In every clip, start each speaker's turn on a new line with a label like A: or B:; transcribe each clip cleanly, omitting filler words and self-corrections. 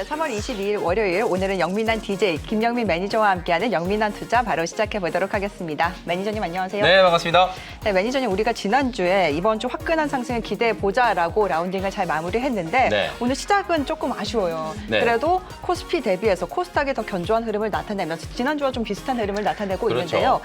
A: 네, 3월 22일 월요일 오늘은 영민한 DJ 김영민 매니저와 함께하는 영민한 투자 바로 시작해 보도록 하겠습니다. 매니저님 안녕하세요.
B: 네, 반갑습니다.
A: 네, 매니저님 우리가 지난주에 이번 주 화끈한 상승을 기대해 보자라고 라운딩을 잘 마무리했는데
B: 네.
A: 오늘 시작은 조금 아쉬워요.
B: 네.
A: 그래도 코스피 대비해서 코스닥이 더 견조한 흐름을 나타내면서 지난주와 좀 비슷한 흐름을 나타내고
B: 그렇죠.
A: 있는데요.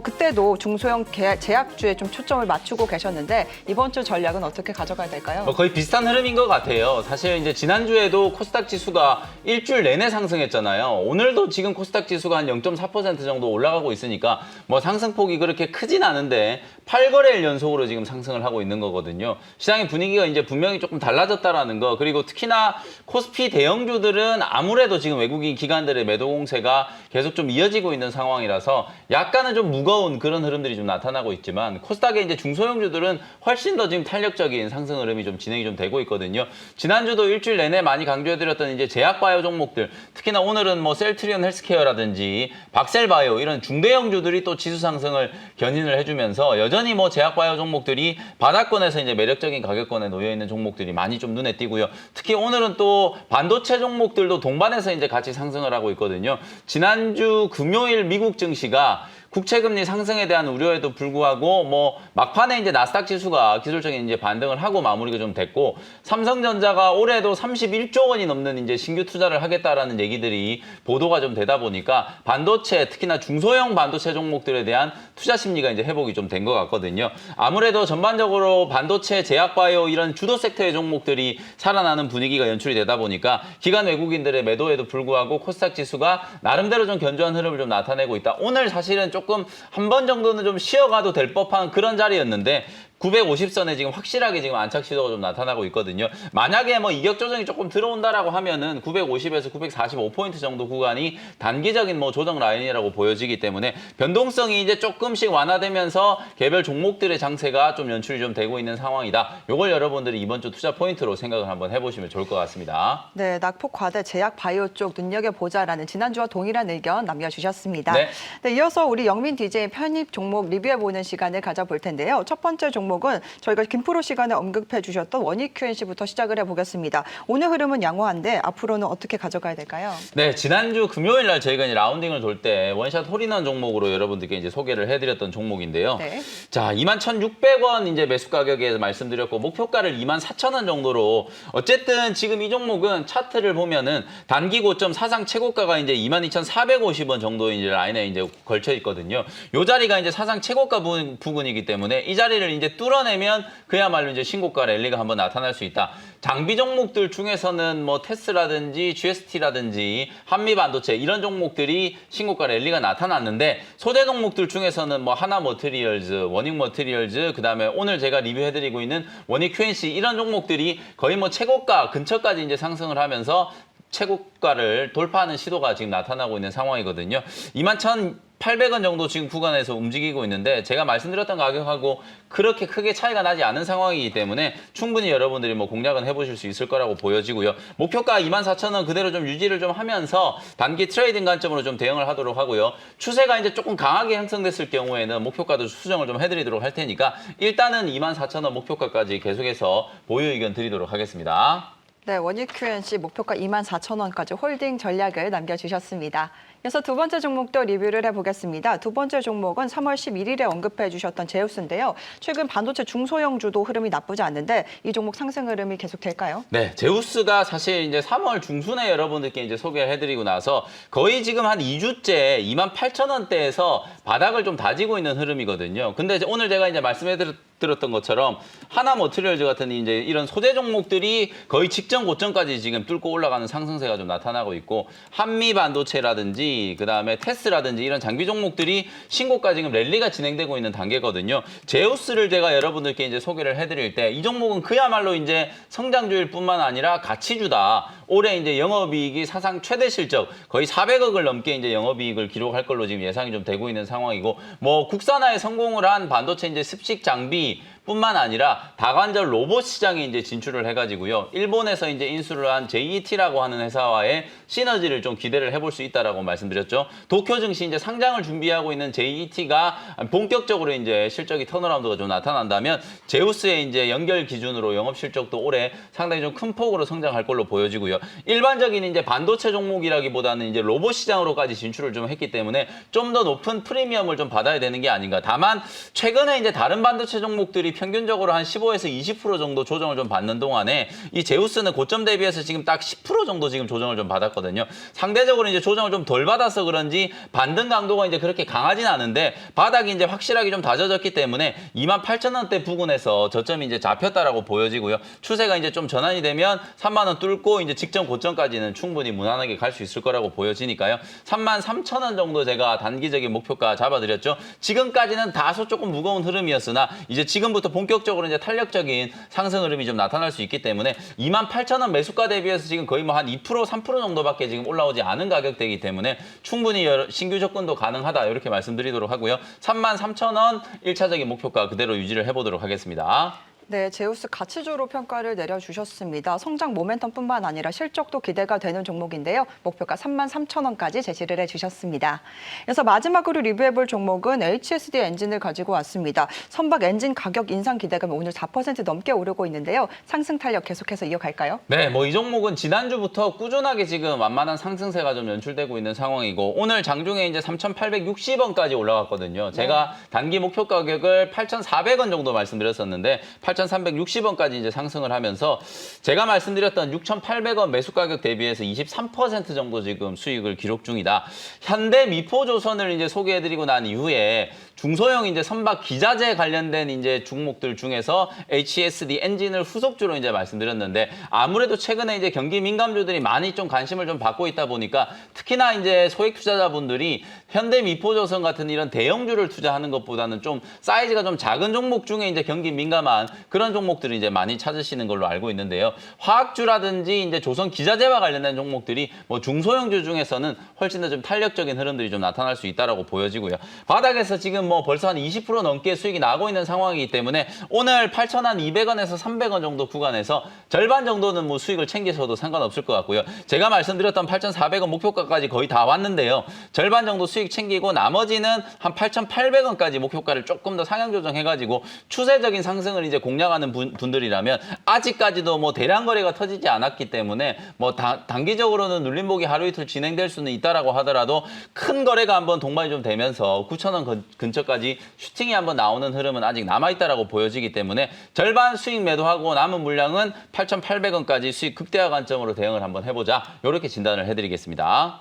A: 그때도 중소형 제약주에 좀 초점을 맞추고 계셨는데 이번 주 전략은 어떻게 가져가야 될까요?
B: 거의 비슷한 흐름인 것 같아요. 사실 이제 지난주에도 코스닥 지수가 일주일 내내 상승했잖아요. 오늘도 지금 코스닥 지수가 한 0.4% 정도 올라가고 있으니까 뭐 상승폭이 그렇게 크진 않은데 8거래일 연속으로 지금 상승을 하고 있는 거거든요. 시장의 분위기가 이제 분명히 조금 달라졌다라는 거, 그리고 특히나 코스피 대형주들은 아무래도 지금 외국인 기관들의 매도 공세가 계속 좀 이어지고 있는 상황이라서 약간은 좀 무거운 그런 흐름들이 좀 나타나고 있지만 코스닥의 이제 중소형주들은 훨씬 더 지금 탄력적인 상승 흐름이 좀 진행이 좀 되고 있거든요. 지난주도 일주일 내내 많이 강조해드렸던 이제 제약바이오 종목들, 특히나 오늘은 뭐 셀트리온 헬스케어라든지 박셀바이오 이런 중대형주들이 또 지수 상승을 견인을 해주면서 여전히 뭐 제약바이오 종목들이 바닥권에서 이제 매력적인 가격권에 놓여 있는 종목들이 많이 좀 눈에 띄고요. 특히 오늘은 또 반도체 종목들도 동반해서 이제 같이 상승을 하고 있거든요. 지난주 금요일 미국 증시가 국채금리 상승에 대한 우려에도 불구하고 뭐 막판에 이제 나스닥 지수가 기술적인 이제 반등을 하고 마무리가 좀 됐고, 삼성전자가 올해도 31조 원이 넘는 이제 신규 투자를 하겠다라는 얘기들이 보도가 좀 되다 보니까 반도체, 특히나 중소형 반도체 종목들에 대한 투자 심리가 이제 회복이 좀 된 것 같거든요. 아무래도 전반적으로 반도체, 제약바이오 이런 주도 섹터의 종목들이 살아나는 분위기가 연출이 되다 보니까 기관 외국인들의 매도에도 불구하고 코스닥 지수가 나름대로 좀 견조한 흐름을 좀 나타내고 있다. 오늘 사실은 조금 한 번 정도는 좀 쉬어가도 될 법한 그런 자리였는데 950선에 지금 확실하게 지금 안착 시도가 좀 나타나고 있거든요. 만약에 뭐 이격 조정이 조금 들어온다라고 하면은 950에서 945포인트 정도 구간이 단기적인 뭐 조정 라인이라고 보여지기 때문에 변동성이 이제 조금씩 완화되면서 개별 종목들의 장세가 좀 연출이 좀 되고 있는 상황이다. 요걸 여러분들이 이번 주 투자 포인트로 생각을 한번 해보시면 좋을 것 같습니다.
A: 네, 낙폭 과대 제약 바이오 쪽 눈여겨보자라는 지난주와 동일한 의견 남겨주셨습니다.
B: 네.
A: 네, 이어서 우리 영민 DJ 편입 종목 리뷰해보는 시간을 가져볼 텐데요. 첫 번째 종목은 저희가 김프로 시간에 언급해 주셨던 원익 QNC부터 시작을 해보겠습니다. 오늘 흐름은 양호한데 앞으로는 어떻게 가져가야 될까요?
B: 네, 지난주 금요일 날 저희가 이제 라운딩을 돌 때 원샷 홀인원 종목으로 여러분들께 이제 소개를 해드렸던 종목인데요.
A: 네.
B: 자, 21,600원 이제 매수 가격에 말씀드렸고 목표가를 24,000원 정도로, 어쨌든 지금 이 종목은 차트를 보면은 단기 고점 사상 최고가가 이제 22,450원 정도 이제 라인에 이제 걸쳐 있거든요. 요 자리가 이제 사상 최고가 부근이기 때문에 이 자리를 이제 뚫어내면 그야말로 이제 신고가 랠리가 한번 나타날 수 있다. 장비 종목들 중에서는 뭐 테스라든지 GST라든지 한미반도체 이런 종목들이 신고가 랠리가 나타났는데, 소재 종목들 중에서는 뭐 하나머티리얼즈, 원익머티리얼즈, 그다음에 오늘 제가 리뷰해드리고 있는 원익 QNC 이런 종목들이 거의 뭐 최고가 근처까지 이제 상승을 하면서 최고가를 돌파하는 시도가 지금 나타나고 있는 상황이거든요. 21,800원 정도 지금 구간에서 움직이고 있는데 제가 말씀드렸던 가격하고 그렇게 크게 차이가 나지 않은 상황이기 때문에 충분히 여러분들이 뭐 공략은 해보실 수 있을 거라고 보여지고요. 목표가 24,000원 그대로 좀 유지를 좀 하면서 단기 트레이딩 관점으로 좀 대응을 하도록 하고요. 추세가 이제 조금 강하게 형성됐을 경우에는 목표가도 수정을 좀 해드리도록 할 테니까 일단은 24,000원 목표가까지 계속해서 보유 의견 드리도록 하겠습니다.
A: 네, 원익 QNC 목표가 24,000원까지 홀딩 전략을 남겨주셨습니다. 이어서 두 번째 종목도 리뷰를 해보겠습니다. 두 번째 종목은 3월 11일에 언급해 주셨던 제우스인데요. 최근 반도체 중소형주도 흐름이 나쁘지 않는데 이 종목 상승 흐름이 계속될까요?
B: 네, 제우스가 사실 이제 3월 중순에 여러분들께 이제 소개해드리고 나서 거의 지금 한 2주째 28,000원대에서 바닥을 좀 다지고 있는 흐름이거든요. 근데 이제 오늘 제가 이제 말씀해드렸던 것처럼 하나머티리얼즈 같은 이제 이런 소재 종목들이 거의 직전 고점까지 지금 뚫고 올라가는 상승세가 좀 나타나고 있고, 한미반도체라든지 그다음에 테스라든지 이런 장비 종목들이 신고가 지금 랠리가 진행되고 있는 단계거든요. 제우스를 제가 여러분들께 이제 소개를 해드릴 때 이 종목은 그야말로 이제 성장주일 뿐만 아니라 가치주다. 올해 이제 영업이익이 사상 최대 실적 거의 400억을 넘게 이제 영업이익을 기록할 걸로 지금 예상이 좀 되고 있는 상황이고, 뭐 국산화에 성공을 한 반도체 이제 습식 장비 뿐만 아니라 다관절 로봇 시장에 이제 진출을 해가지고요. 일본에서 이제 인수를 한 JET라고 하는 회사와의 시너지를 좀 기대를 해볼 수 있다라고 말씀드렸죠. 도쿄 증시 이제 상장을 준비하고 있는 JET가 본격적으로 이제 실적이 턴어라운드가 좀 나타난다면 제우스의 이제 연결 기준으로 영업 실적도 올해 상당히 좀 큰 폭으로 성장할 걸로 보여지고요. 일반적인 이제 반도체 종목이라기보다는 이제 로봇 시장으로까지 진출을 좀 했기 때문에 좀 더 높은 프리미엄을 좀 받아야 되는 게 아닌가. 다만 최근에 이제 다른 반도체 종목들이 평균적으로 한 15에서 20% 정도 조정을 좀 받는 동안에 이 제우스는 고점 대비해서 지금 딱 10% 정도 지금 조정을 좀 받았거든요. 상대적으로 이제 조정을 좀 덜 받아서 그런지 반등 강도가 이제 그렇게 강하진 않은데 바닥이 이제 확실하게 좀 다져졌기 때문에 28,000원대 부근에서 저점이 이제 잡혔다라고 보여지고요. 추세가 이제 좀 전환이 되면 3만 원 뚫고 이제 직전 고점까지는 충분히 무난하게 갈 수 있을 거라고 보여지니까요. 33,000원 정도 제가 단기적인 목표가 잡아드렸죠. 지금까지는 다소 조금 무거운 흐름이었으나 이제 지금부터 본격적으로 이제 탄력적인 상승 흐름이 좀 나타날 수 있기 때문에 28,000원 매수가 대비해서 지금 거의 뭐 한 2%, 3% 정도밖에 지금 올라오지 않은 가격대이기 때문에 충분히 신규 접근도 가능하다 이렇게 말씀드리도록 하고요. 33,000원 1차적인 목표가 그대로 유지를 해보도록 하겠습니다.
A: 네, 제우스 가치주로 평가를 내려주셨습니다. 성장 모멘텀뿐만 아니라 실적도 기대가 되는 종목인데요. 목표가 33,000원까지 제시를 해주셨습니다. 그래서 마지막으로 리뷰해볼 종목은 HSD 엔진을 가지고 왔습니다. 선박 엔진 가격 인상 기대감이 오늘 4% 넘게 오르고 있는데요. 상승 탄력 계속해서 이어갈까요?
B: 네, 뭐 이 종목은 지난주부터 꾸준하게 지금 완만한 상승세가 좀 연출되고 있는 상황이고 오늘 장중에 이제 3,860원까지 올라갔거든요. 제가 단기 목표 가격을 8,400원 정도 말씀드렸었는데 8,360원까지 이제 상승을 하면서 제가 말씀드렸던 6,800원 매수 가격 대비해서 23% 정도 지금 수익을 기록 중이다. 현대 미포조선을 이제 소개해드리고 난 이후에 중소형 이제 선박 기자재 관련된 이제 종목들 중에서 HSD 엔진을 후속주로 이제 말씀드렸는데 아무래도 최근에 이제 경기 민감주들이 많이 좀 관심을 좀 받고 있다 보니까 특히나 이제 소액 투자자분들이 현대 미포조선 같은 이런 대형주를 투자하는 것보다는 좀 사이즈가 좀 작은 종목 중에 이제 경기 민감한 그런 종목들을 이제 많이 찾으시는 걸로 알고 있는데요. 화학주라든지 이제 조선 기자재와 관련된 종목들이 뭐 중소형주 중에서는 훨씬 더 좀 탄력적인 흐름들이 좀 나타날 수 있다라고 보여지고요. 바닥에서 지금 뭐 벌써 한 20% 넘게 수익이 나고 있는 상황이기 때문에 오늘 8,200원에서 300원 정도 구간에서 절반 정도는 뭐 수익을 챙기셔도 상관없을 것 같고요. 제가 말씀드렸던 8,400원 목표가까지 거의 다 왔는데요. 절반 정도 수익 챙기고 나머지는 한 8,800원까지 목표가를 조금 더 상향 조정해가지고 추세적인 상승을 이제 공략하는 분들이라면 아직까지도 뭐 대량 거래가 터지지 않았기 때문에 뭐 단기적으로는 눌림목이 하루 이틀 진행될 수는 있다라고 하더라도 큰 거래가 한번 동반이 좀 되면서 9,000원 근처까지 슈팅이 한번 나오는 흐름은 아직 남아있다라고 보여지기 때문에 절반 수익 매도하고 남은 물량은 8,800원까지 수익 극대화 관점으로 대응을 한번 해보자. 이렇게 진단을 해드리겠습니다.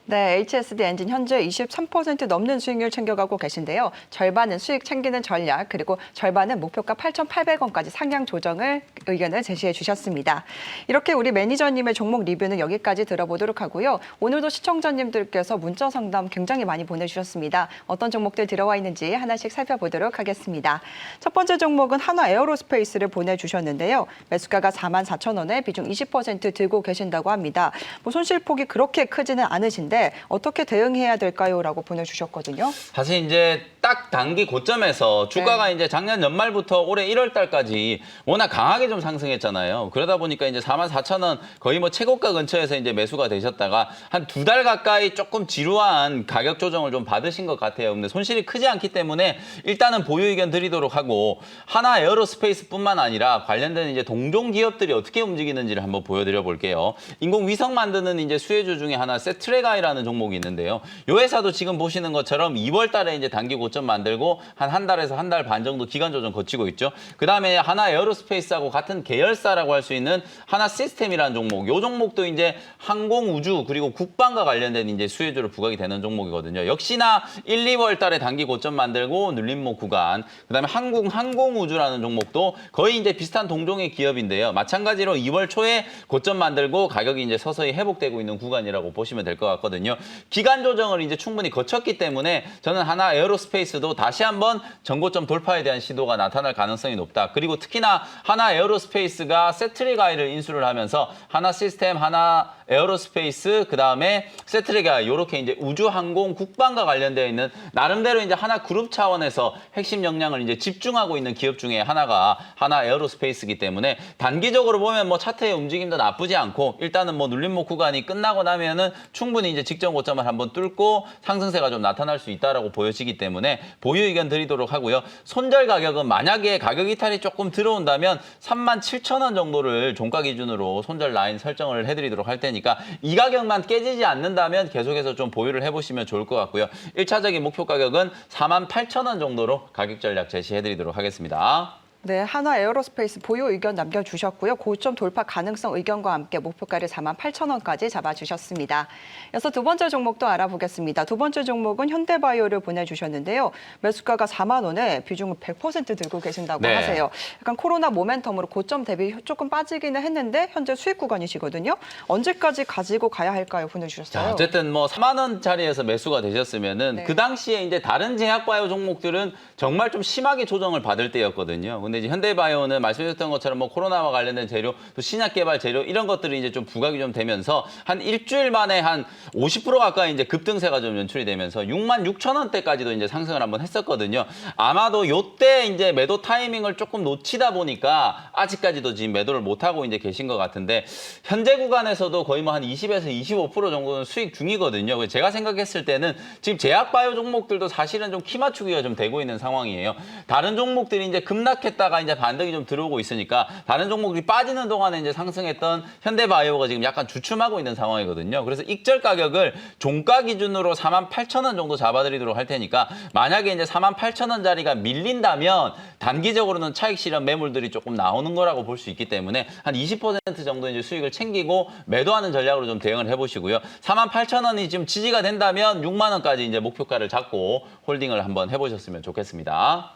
A: 네, HSD 엔진 현재 23% 넘는 수익률 챙겨가고 계신데요. 절반은 수익 챙기는 전략, 그리고 절반은 목표가 8,800원까지 상향 조정을 의견을 제시해 주셨습니다. 이렇게 우리 매니저님의 종목 리뷰는 여기까지 들어보도록 하고요. 오늘도 시청자님들께서 문자 상담 굉장히 많이 보내주셨습니다. 어떤 종목들 들어와 있는지 하나씩 살펴보도록 하겠습니다. 첫 번째 종목은 한화 에어로스페이스를 보내주셨는데요. 매수가가 44,000원에 비중 20% 들고 계신다고 합니다. 뭐 손실폭이 그렇게 크지는 않으신데 어떻게 대응해야 될까요? 라고 보내주셨거든요.
B: 사실 이제 딱 단기 고점에서 주가가 이제 작년 연말부터 올해 1월 달까지 워낙 강하게 좀 상승했잖아요. 그러다 보니까 이제 44,000원 거의 뭐 최고가 근처에서 이제 매수가 되셨다가 한 2달 가까이 조금 지루한 가격 조정을 좀 받으신 것 같아요. 근데 손실이 크지 않기 때문에 일단은 보유 의견 드리도록 하고 하나 에어로스페이스뿐만 아니라 관련된 이제 동종 기업들이 어떻게 움직이는지를 한번 보여드려 볼게요. 인공위성 만드는 이제 수혜주 중에 하나 세트레가이라는 종목이 있는데요. 이 회사도 지금 보시는 것처럼 2월 달에 이제 단기 고점 만들고 한 달에서 한 달 반 정도 기간 조정 거치고 있죠. 그다음에 하나 에어로스페이스하고 같은 계열사라고 할 수 있는 하나 시스템이라는 종목. 이 종목도 이제 항공 우주 그리고 국방과 관련된 이제 수혜주로 부각이 되는 종목이거든요. 역시나 1, 2월 달에 단기 고점 만들고 눌림목 구간. 그다음에 항공 우주라는 종목도 거의 이제 비슷한 동종의 기업인데요. 마찬가지로 2월 초에 고점 만들고 가격이 이제 서서히 회복되고 있는 구간이라고 보시면 될 것 같거든요. 기간 조정을 이제 충분히 거쳤기 때문에 저는 하나 에어로스페이스도 다시 한번 전고점 돌파에 대한 시도가 나타날 가능성이 높다. 그리고 특히나 하나 에어로스페이스가 세트리가이를 인수를 하면서 하나 시스템, 하나 에어로스페이스, 그다음에 세트레가 이렇게 이제 우주항공 국방과 관련되어 있는 나름대로 이제 하나 그룹 차원에서 핵심 역량을 이제 집중하고 있는 기업 중에 하나가 하나 에어로스페이스이기 때문에 단기적으로 보면 뭐 차트의 움직임도 나쁘지 않고 일단은 뭐 눌림목 구간이 끝나고 나면은 충분히 이제 직전 고점을 한번 뚫고 상승세가 좀 나타날 수 있다라고 보여지기 때문에 보유 의견 드리도록 하고요. 손절 가격은 만약에 가격 이탈이 조금 들어온다면 37,000원 정도를 종가 기준으로 손절 라인 설정을 해드리도록 할 테니까 이 가격만 깨지지 않는다면 계속해서 좀 보유를 해보시면 좋을 것 같고요. 1차적인 목표 가격은 48,000원 정도로 가격 전략 제시해드리도록 하겠습니다.
A: 네, 한화 에어로스페이스 보유 의견 남겨주셨고요. 고점 돌파 가능성 의견과 함께 목표가를 48,000원까지 잡아주셨습니다. 이어서 두 번째 종목도 알아보겠습니다. 두 번째 종목은 현대바이오를 보내주셨는데요. 매수가가 4만 원에 비중을 100% 들고 계신다고
B: 네.
A: 하세요. 약간 코로나 모멘텀으로 고점 대비 조금 빠지기는 했는데 현재 수익 구간이시거든요. 언제까지 가지고 가야 할까요? 보내주셨어요.
B: 자, 어쨌든 뭐 4만 원짜리에서 매수가 되셨으면은
A: 네.
B: 그 당시에 이제 다른 제약바이오 종목들은 정말 좀 심하게 조정을 받을 때였거든요. 근데 이제 현대바이오는 말씀드렸던 것처럼 뭐 코로나와 관련된 재료, 또 신약 개발 재료 이런 것들이 이제 좀 부각이 좀 되면서 한 일주일 만에 한 50% 가까이 이제 급등세가 좀 연출이 되면서 66,000원대까지도 이제 상승을 한번 했었거든요. 아마도 요때 이제 매도 타이밍을 조금 놓치다 보니까 아직까지도 지금 매도를 못 하고 이제 계신 것 같은데 현재 구간에서도 거의 뭐 한 20에서 25% 정도는 수익 중이거든요. 그래서 제가 생각했을 때는 지금 제약바이오 종목들도 사실은 좀 키 맞추기가 좀 되고 있는 상황이에요. 다른 종목들이 이제 급락했다가 이제 반등이 좀 들어오고 있으니까 다른 종목들이 빠지는 동안에 이제 상승했던 현대바이오가 지금 약간 주춤하고 있는 상황이거든요. 그래서 익절 가격을 종가 기준으로 48,000원 정도 잡아드리도록 할 테니까 만약에 이제 48,000원짜리가 밀린다면 단기적으로는 차익 실현 매물들이 조금 나오는 거라고 볼 수 있기 때문에 한 20% 정도 이제 수익을 챙기고 매도하는 전략으로 좀 대응을 해보시고요. 48,000원이 지금 지지가 된다면 6만 원까지 이제 목표가를 잡고 홀딩을 한번 해보셨으면 좋겠습니다.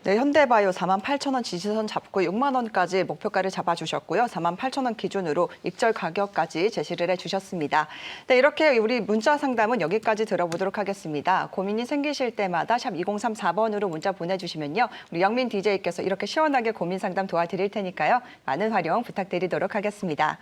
A: 네, 현대바이오 48,000원 지지선 잡고 6만 원까지 목표가를 잡아주셨고요. 48,000원 기준으로 익절 가격까지 제시를 해주셨습니다. 네, 이렇게 우리 문자 상담은 여기까지 들어보도록 하겠습니다. 고민이 생기실 때마다 샵 2034번으로 문자 보내주시면요. 우리 영민 DJ께서 이렇게 시원하게 고민 상담 도와드릴 테니까요. 많은 활용 부탁드리도록 하겠습니다.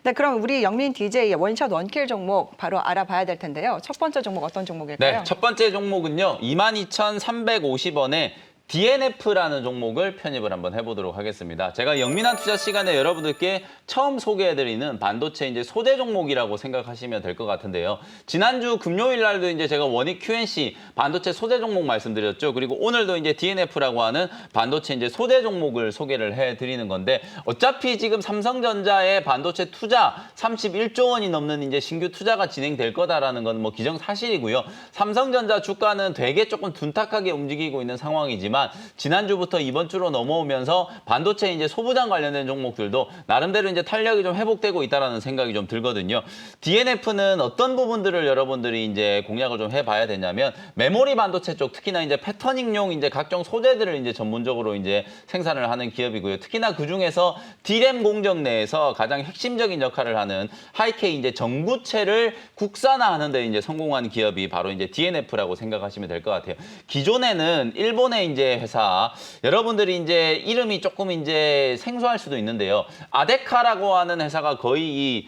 A: 네, 그럼 우리 영민 DJ의 원샷 원킬 종목 바로 알아봐야 될 텐데요. 첫 번째 종목 어떤 종목일까요?
B: 네, 첫 번째 종목은요. 22,350원에 DNF라는 종목을 편입을 한번 해보도록 하겠습니다. 제가 영민한 투자 시간에 여러분들께 처음 소개해드리는 반도체 이제 소재 종목이라고 생각하시면 될 것 같은데요. 지난주 금요일 날도 이제 제가 원익 QNC 반도체 소재 종목 말씀드렸죠. 그리고 오늘도 이제 DNF라고 하는 반도체 이제 소재 종목을 소개를 해드리는 건데 어차피 지금 삼성전자의 반도체 투자 31조 원이 넘는 이제 신규 투자가 진행될 거다라는 건 뭐 기정사실이고요. 삼성전자 주가는 되게 조금 둔탁하게 움직이고 있는 상황이지만 지난주부터 이번 주로 넘어오면서 반도체 이제 소부장 관련된 종목들도 나름대로 이제 탄력이 좀 회복되고 있다라는 생각이 좀 들거든요. DNF는 어떤 부분들을 여러분들이 이제 공략을 좀 해봐야 되냐면 메모리 반도체 쪽 특히나 이제 패터닝용 이제 각종 소재들을 이제 전문적으로 이제 생산을 하는 기업이고요. 특히나 그 중에서 D램 공정 내에서 가장 핵심적인 역할을 하는 하이케이 이제 전구체를 국산화하는 데 이제 성공한 기업이 바로 이제 DNF라고 생각하시면 될 것 같아요. 기존에는 일본의 이제 회사 여러분들이 이제 이름이 조금 이제 생소할 수도 있는데요. 아데카라고 하는 회사가 거의 이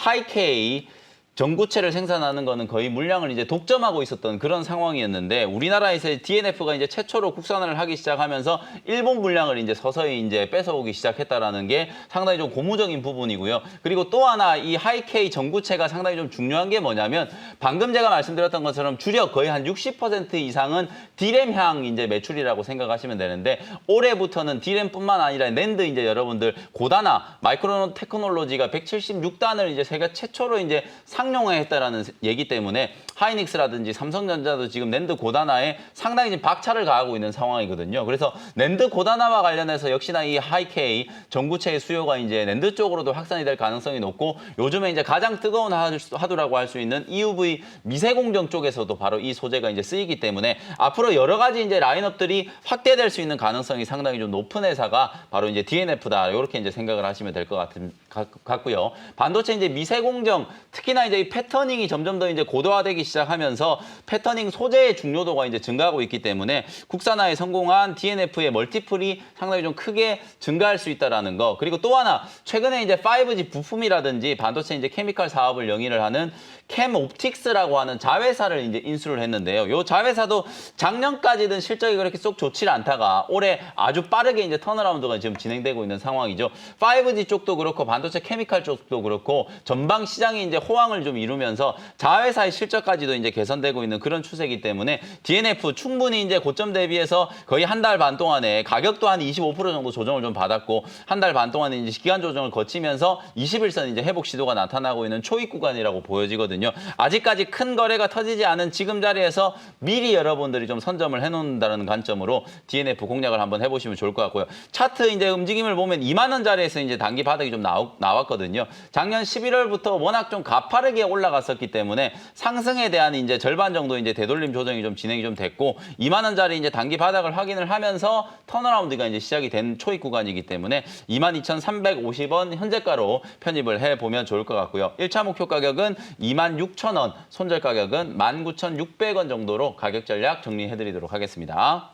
B: 하이케이 전구체를 생산하는 거는 거의 물량을 이제 독점하고 있었던 그런 상황이었는데 우리나라에서 DNF가 이제 최초로 국산화를 하기 시작하면서 일본 물량을 이제 서서히 이제 뺏어오기 시작했다라는 게 상당히 좀 고무적인 부분이고요. 그리고 또 하나 이 하이케이 전구체가 상당히 좀 중요한 게 뭐냐면 방금 제가 말씀드렸던 것처럼 주력 거의 한 60% 이상은 D램향 이제 매출이라고 생각하시면 되는데 올해부터는 D램뿐만 아니라 낸드 이제 여러분들 고단화 마이크론 테크놀로지가 176단을 이제 세계 최초로 이제 상용화했다라는 얘기 때문에 하이닉스라든지 삼성전자도 지금 낸드 고단화에 상당히 지금 박차를 가하고 있는 상황이거든요. 그래서 낸드 고단화와 관련해서 역시나 이 하이케이 전구체의 수요가 이제 낸드 쪽으로도 확산이 될 가능성이 높고 요즘에 이제 가장 뜨거운 하두라고 할 수 있는 EUV 미세 공정 쪽에서도 바로 이 소재가 이제 쓰이기 때문에 앞으로 여러 가지 이제 라인업들이 확대될 수 있는 가능성이 상당히 좀 높은 회사가 바로 이제 DNF다. 이렇게 이제 생각을 하시면 될 것 같고요. 반도체 이제 미세 공정, 특히나 이제 이 패터닝이 점점 더 이제 고도화되기 시작하면서 패터닝 소재의 중요도가 이제 증가하고 있기 때문에 국산화에 성공한 DNF의 멀티플이 상당히 좀 크게 증가할 수 있다라는 거. 그리고 또 하나 최근에 이제 5G 부품이라든지 반도체 이제 케미칼 사업을 영위를 하는 캠옵틱스라고 하는 자회사를 이제 인수를 했는데요. 요 자회사도 작년까지는 실적이 그렇게 쏙 좋지 않다가 올해 아주 빠르게 이제 턴어라운드가 지금 진행되고 있는 상황이죠. 5G 쪽도 그렇고 반도체 케미칼 쪽도 그렇고 전방 시장이 이제 호황을 좀 이루면서 자회사의 실적까지도 이제 개선되고 있는 그런 추세이기 때문에 DNF 충분히 이제 고점 대비해서 거의 한 달 반 동안에 가격도 한 25% 정도 조정을 좀 받았고 한 달 반 동안에 이제 기간 조정을 거치면서 21선 이제 회복 시도가 나타나고 있는 초입 구간이라고 보여지거든요. 아직까지 큰 거래가 터지지 않은 지금 자리에서 미리 여러분들이 좀 선점을 해놓는다는 관점으로 DNF 공략을 한번 해보시면 좋을 것 같고요. 차트 이제 움직임을 보면 2만 원 자리에서 이제 단기 바닥이 좀 나왔거든요. 작년 11월부터 워낙 좀 가파르게 올라갔었기 때문에 상승에 대한 이제 절반 정도 이제 되돌림 조정이 좀 진행이 좀 됐고 2만 원 자리 이제 단기 바닥을 확인을 하면서 턴어라운드가 이제 시작이 된 초입 구간이기 때문에 22,350원 현재가로 편입을 해보면 좋을 것 같고요. 1차 목표 가격은 26,000원, 손절 가격은 19,600원 정도로 가격 전략 정리해드리도록 하겠습니다.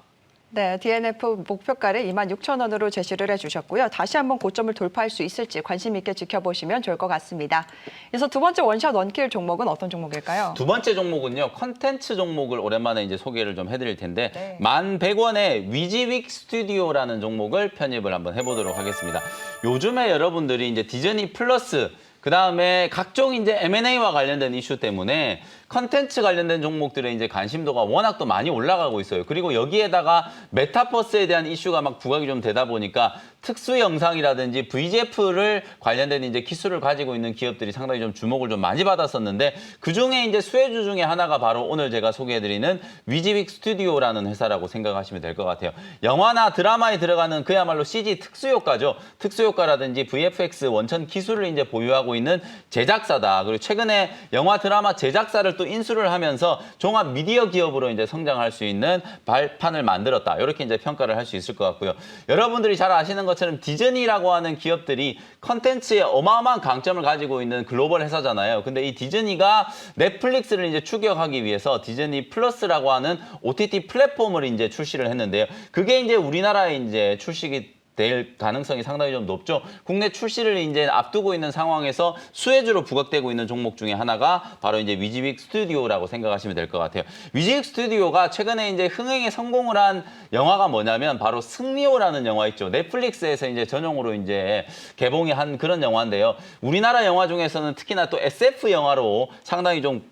A: 네, DNF 목표가를 26,000원으로 제시를 해주셨고요. 다시 한번 고점을 돌파할 수 있을지 관심 있게 지켜보시면 좋을 것 같습니다. 그래서 두 번째 원샷 원킬 종목은 어떤 종목일까요?
B: 두 번째 종목은요, 컨텐츠 종목을 오랜만에 이제 소개를 좀 해드릴 텐데,
A: 네.
B: 11,100원의 위지윅 스튜디오라는 종목을 편입을 한번 해보도록 하겠습니다. 요즘에 여러분들이 이제 디즈니 플러스, 그 다음에 각종 이제 M&A와 관련된 이슈 때문에 컨텐츠 관련된 종목들의 이제 관심도가 워낙 또 많이 올라가고 있어요. 그리고 여기에다가 메타버스에 대한 이슈가 막 부각이 좀 되다 보니까 특수 영상이라든지 VGF를 관련된 이제 기술을 가지고 있는 기업들이 상당히 좀 주목을 좀 많이 받았었는데 그 중에 이제 수혜주 중에 하나가 바로 오늘 제가 소개해드리는 위지윅 스튜디오라는 회사라고 생각하시면 될 것 같아요. 영화나 드라마에 들어가는 그야말로 CG 특수효과죠. 특수효과라든지 VFX 원천 기술을 이제 보유하고 있는 제작사다. 그리고 최근에 영화 드라마 제작사를 또 인수를 하면서 종합 미디어 기업으로 이제 성장할 수 있는 발판을 만들었다. 이렇게 이제 평가를 할 수 있을 것 같고요. 여러분들이 잘 아시는 것처럼 디즈니라고 하는 기업들이 컨텐츠에 어마어마한 강점을 가지고 있는 글로벌 회사잖아요. 근데 이 디즈니가 넷플릭스를 이제 추격하기 위해서 디즈니 플러스라고 하는 OTT 플랫폼을 이제 출시를 했는데요. 그게 이제 우리나라에 이제 출시가 될 가능성이 상당히 좀 높죠. 국내 출시를 이제 앞두고 있는 상황에서 수혜주로 부각되고 있는 종목 중에 하나가 바로 이제 위지윅 스튜디오라고 생각하시면 될 것 같아요. 위지윅 스튜디오가 최근에 이제 흥행에 성공을 한 영화가 뭐냐면 바로 승리호라는 영화 있죠. 넷플릭스에서 이제 전용으로 이제 개봉이 한 그런 영화인데요. 우리나라 영화 중에서는 특히나 또 SF 영화로 상당히 좀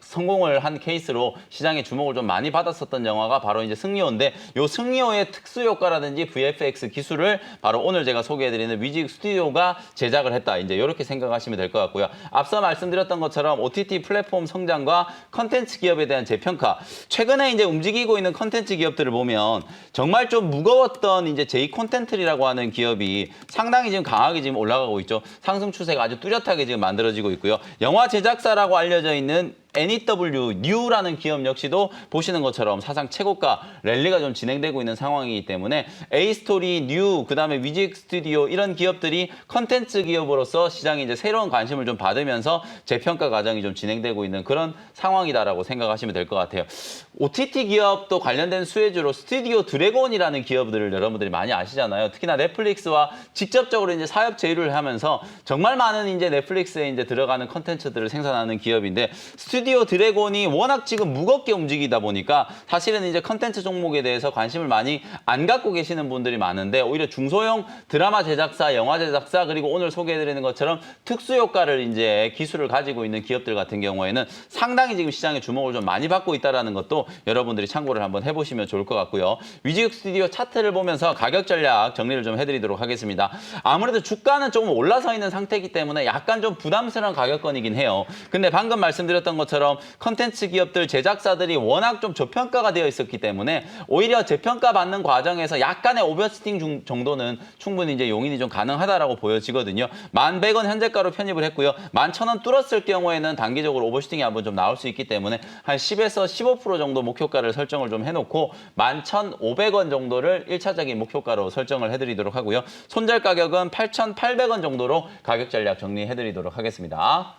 B: 성공을 한 케이스로 시장의 주목을 좀 많이 받았었던 영화가 바로 이제 승리호인데 요 승리호의 특수 효과라든지 VFX 기술을 바로 오늘 제가 소개해드리는 위지윅 스튜디오가 제작을 했다. 이제 이렇게 생각하시면 될 것 같고요. 앞서 말씀드렸던 것처럼 OTT 플랫폼 성장과 컨텐츠 기업에 대한 재평가. 최근에 이제 움직이고 있는 컨텐츠 기업들을 보면 정말 좀 무거웠던 이제 J 콘텐츠라고 하는 기업이 상당히 지금 강하게 지금 올라가고 있죠. 상승 추세가 아주 뚜렷하게 지금 만들어지고 있고요. 영화 제작사라고 알려져 있는 NEW 뉴라는 기업 역시도 보시는 것처럼 사상 최고가 랠리가 좀 진행되고 있는 상황이기 때문에 A스토리, 뉴, 그다음에 위지윅 스튜디오 이런 기업들이 컨텐츠 기업으로서 시장에 이제 새로운 관심을 좀 받으면서 재평가 과정이 좀 진행되고 있는 그런 상황이다라고 생각하시면 될 것 같아요. OTT 기업도 관련된 수혜주로 스튜디오 드래곤이라는 기업들을 여러분들이 많이 아시잖아요. 특히나 넷플릭스와 직접적으로 이제 사업 제휴를 하면서 정말 많은 이제 넷플릭스에 이제 들어가는 컨텐츠들을 생산하는 기업인데 스튜디오 드래곤이 워낙 지금 무겁게 움직이다 보니까 사실은 이제 컨텐츠 종목에 대해서 관심을 많이 안 갖고 계시는 분들이 많은데 오히려 중소형 드라마 제작사, 영화 제작사 그리고 오늘 소개해드리는 것처럼 특수 효과를 이제 기술을 가지고 있는 기업들 같은 경우에는 상당히 지금 시장의 주목을 좀 많이 받고 있다는 것도 여러분들이 참고를 한번 해보시면 좋을 것 같고요. 위지윅 스튜디오 차트를 보면서 가격 전략 정리를 좀 해드리도록 하겠습니다. 아무래도 주가는 조금 올라서 있는 상태이기 때문에 약간 좀 부담스러운 가격권이긴 해요. 근데 방금 말씀드렸던 것처럼 것처럼 컨텐츠 기업들, 제작사들이 워낙 좀 저평가가 되어 있었기 때문에 오히려 재평가 받는 과정에서 약간의 오버스팅 정도는 충분히 이제 용인이 좀 가능하다라고 보여지거든요. 1,100원 현재가로 편입을 했고요. 11,000원 뚫었을 경우에는 단기적으로 오버슈팅이 한번 좀 나올 수 있기 때문에 한 10에서 15% 정도 목표가를 설정을 좀 해놓고 11,500원 정도를 1차적인 목표가로 설정을 해드리도록 하고요. 손절 가격은 8,800원 정도로 가격 전략 정리해드리도록 하겠습니다.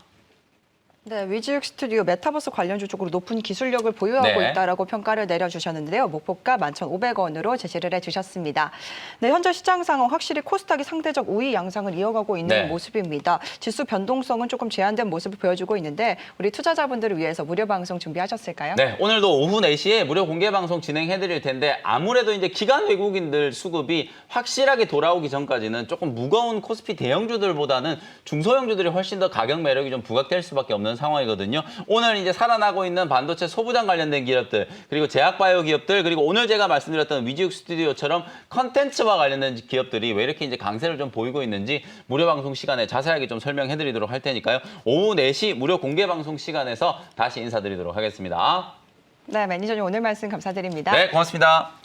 A: 네, 위즈육 스튜디오 메타버스 관련주 쪽으로 높은 기술력을 보유하고
B: 네.
A: 있다라고 평가를 내려주셨는데요. 목표가 11,500원으로 제시를 해주셨습니다. 네, 현재 시장 상황 확실히 코스닥이 상대적 우위 양상을 이어가고 있는
B: 네.
A: 모습입니다. 지수 변동성은 조금 제한된 모습을 보여주고 있는데 우리 투자자분들을 위해서 무료 방송 준비하셨을까요?
B: 네, 오늘도 오후 4시에 무료 공개 방송 진행해드릴 텐데 아무래도 이제 기관 외국인들 수급이 확실하게 돌아오기 전까지는 조금 무거운 코스피 대형주들보다는 중소형주들이 훨씬 더 가격 매력이 좀 부각될 수밖에 없는 상황이거든요. 오늘 이제 살아나고 있는 반도체 소부장 관련된 기업들, 그리고 제약바이오 기업들, 그리고 오늘 제가 말씀드렸던 위즈육 스튜디오처럼 컨텐츠와 관련된 기업들이 왜 이렇게 이제 강세를 좀 보이고 있는지 무료 방송 시간에 자세하게 좀 설명해드리도록 할 테니까요. 오후 4시 무료 공개 방송 시간에서 다시 인사드리도록 하겠습니다.
A: 네, 매니저님 오늘 말씀 감사드립니다.
B: 네, 고맙습니다.